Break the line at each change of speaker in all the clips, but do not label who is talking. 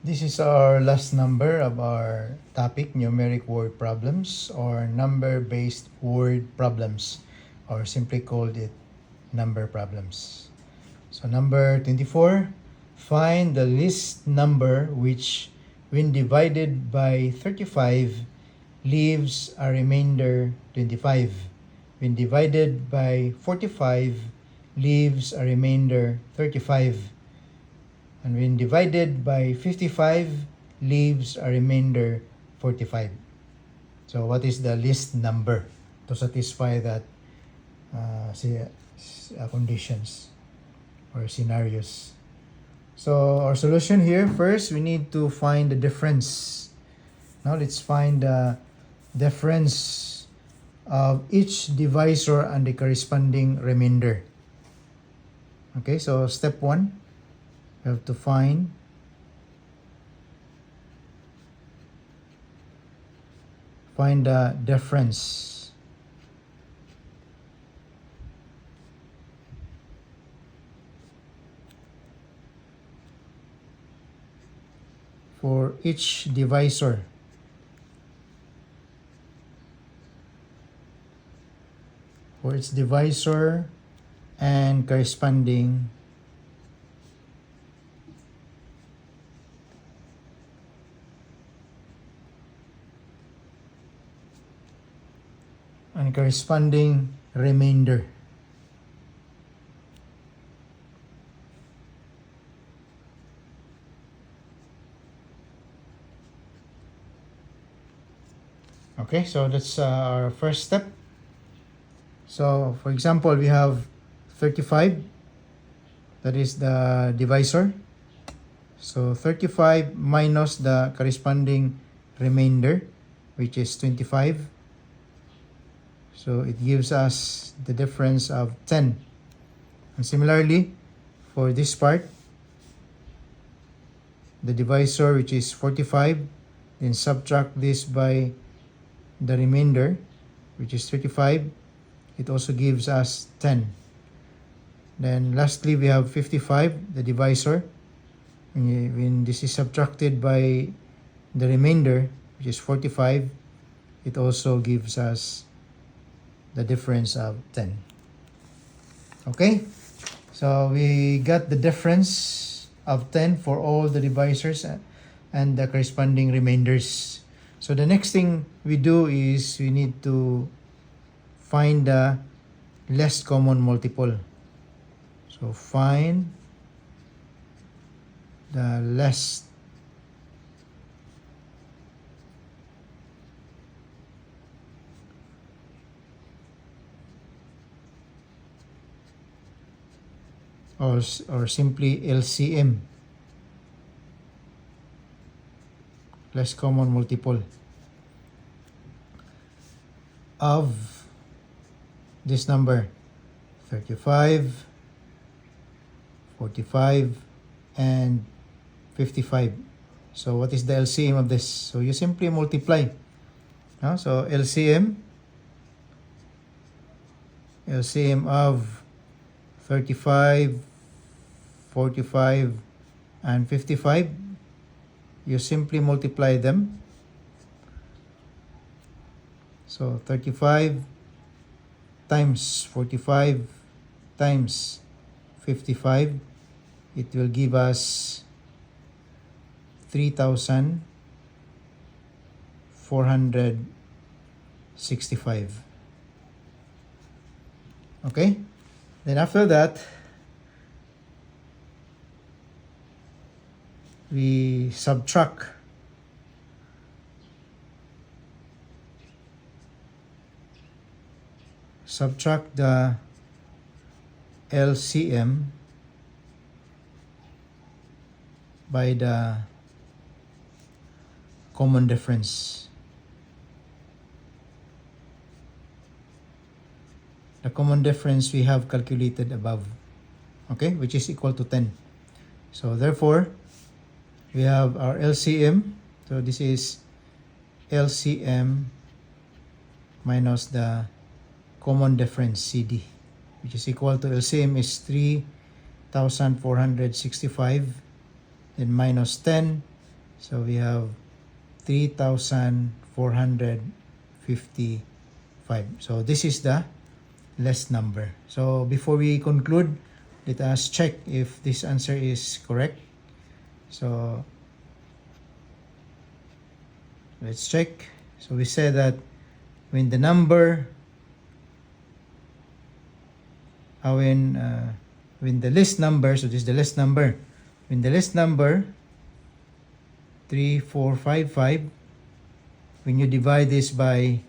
This is our last number of our topic, numeric word problems or number-based word problems, or simply called it number problems. So number 24, find the least number which, when divided by 35, leaves a remainder 25. When divided by 45, leaves a remainder 35. And when divided by 55, leaves a remainder 45. So what is the least number to satisfy that conditions or scenarios? So our solution here, first we need to find the difference. Now let's find the difference of each divisor and the corresponding remainder. Okay, so step 1, we have to find the difference for each divisor. For its divisor and corresponding remainder. Okay, so that's our first step. So for example, we have 35, that is the divisor. So 35 minus the corresponding remainder, which is 25. So it gives us the difference of 10. And similarly, for this part, the divisor, which is 45, then subtract this by the remainder, which is 35. It also gives us 10. Then lastly, we have 55, the divisor. When this is subtracted by the remainder, which is 45, it also gives us the difference of 10. Okay, so we got the difference of 10 for all the divisors and the corresponding remainders. So the next thing we do is we need to find the least common multiple. So find the least or simply LCM, least common multiple of this number: 35, 45, and 55. So what is the LCM of this? So you simply multiply. So LCM of 35, 45, and 55, you simply multiply them. So 35 times 45 times 55, it will give us 3,465. Okay? Then after that, we subtract the LCM by the common difference. The common difference we have calculated above, okay, which is equal to 10. So therefore, we have our LCM. So this is LCM minus the common difference CD, which is equal to LCM is 3,465, then minus 10 So we have 3,455. So this is the less number. So before we conclude, let us check if this answer is correct. So let's check. So we said that when the number, when the list number, so this is the list number. When the list number 3455, when you divide this by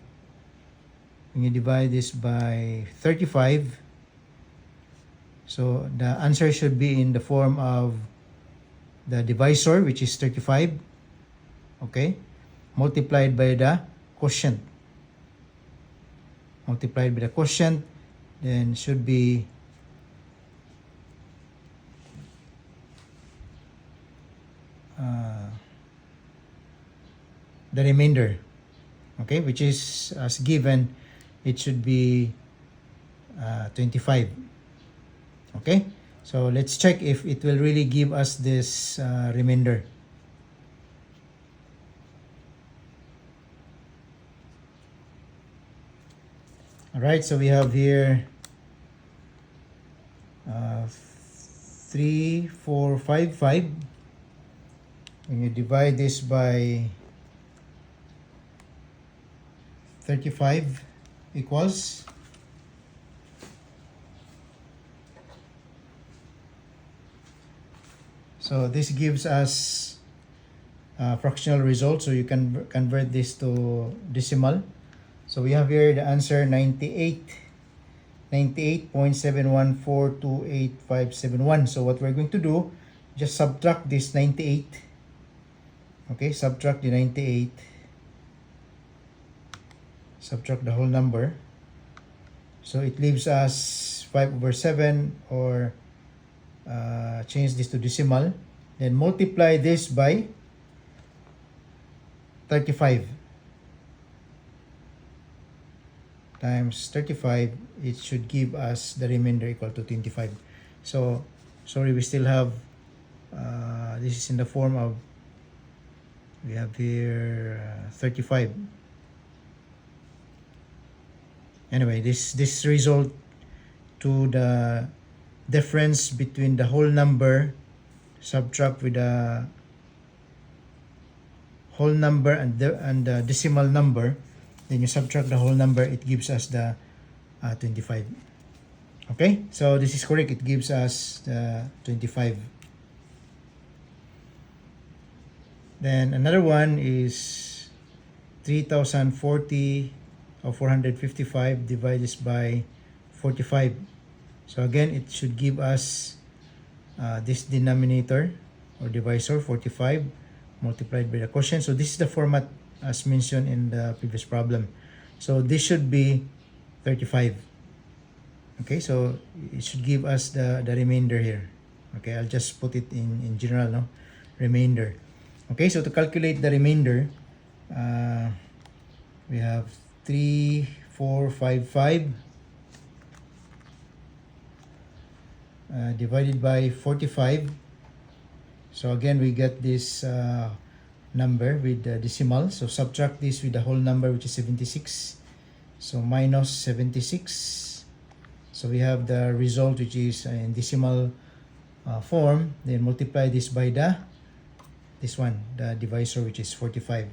35, so the answer should be in the form of the divisor, which is 35, okay, multiplied by the quotient. Multiplied by the quotient, then should be the remainder, okay, which is as given, it should be 25. Okay, so let's check if it will really give us this remainder. All right, so we have here 3455. When you divide this by 35 equals so this gives us fractional result, so you can convert this to decimal. So we have here the answer 98.714285571. So what we're going to do, just subtract this 98. Okay, subtract the 98, subtract the whole number, so it leaves us 5/7, or change this to decimal, then multiply this by 35 times 35, it should give us the remainder equal to 25. So sorry, we still have this is in the form of, we have here 35. Anyway, this result to the difference between the whole number, subtract with the whole number and the decimal number, then you subtract the whole number, it gives us the 25. Okay, so this is correct, it gives us the 25. Then another one is 3,040 or 455 divided by 45. So again, it should give us this denominator or divisor, 45, multiplied by the quotient. So this is the format as mentioned in the previous problem. So this should be 35. Okay, so it should give us the remainder here. Okay, I'll just put it in general, no? Remainder. Okay, so to calculate the remainder, we have 3,455 divided by 45. So again, we get this number with the decimal. So subtract this with the whole number, which is 76. So minus 76. So we have the result, which is in decimal form. Then multiply this by this one, the divisor, which is 45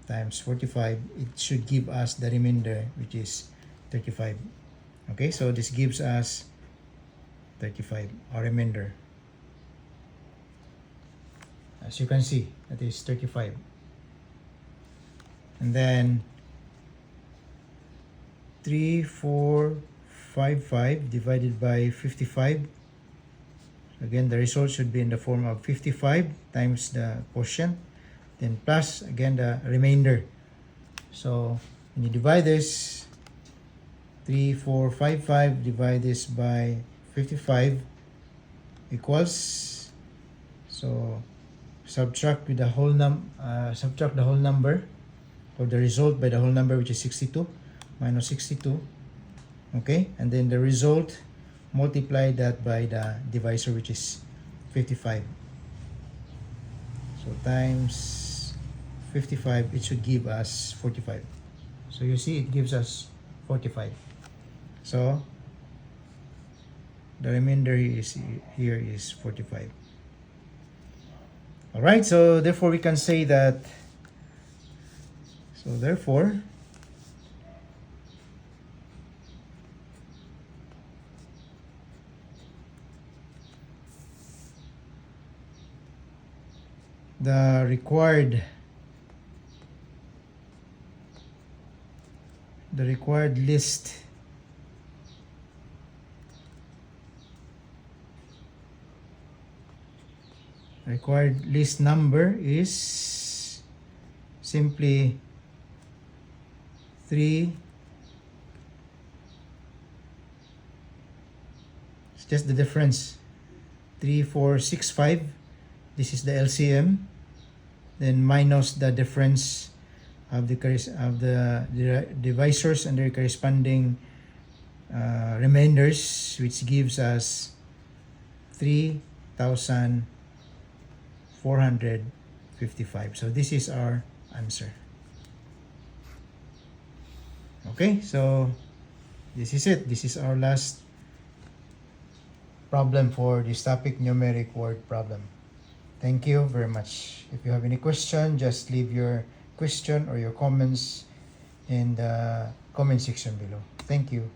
times 45. It should give us the remainder, which is 35. Okay, so this gives us 35, our remainder. As you can see, that is 35. And then 3,455 divided by 55. Again, the result should be in the form of 55 times the quotient, then plus again the remainder. So when you divide this, 3,455 divide this by 55 equals, so subtract with the whole subtract the whole number, or the result by the whole number, which is 62, minus 62. Okay, and then the result, multiply that by the divisor, which is 55. So So times 55, it should give us 45. So you see, it gives us 45. So the remainder here is 45. All right, so therefore we can say that, so therefore, the required list number is simply 3. It's just the difference. 3, 4, 6, 5. This is the LCM. Then minus the difference of the divisors and their corresponding remainders, which gives us 3,455. So this is our answer. Okay, so this is it. This is our last problem for this topic, numeric word problem. Thank you very much. If you have any question, just leave your question or your comments in the comment section below. Thank you.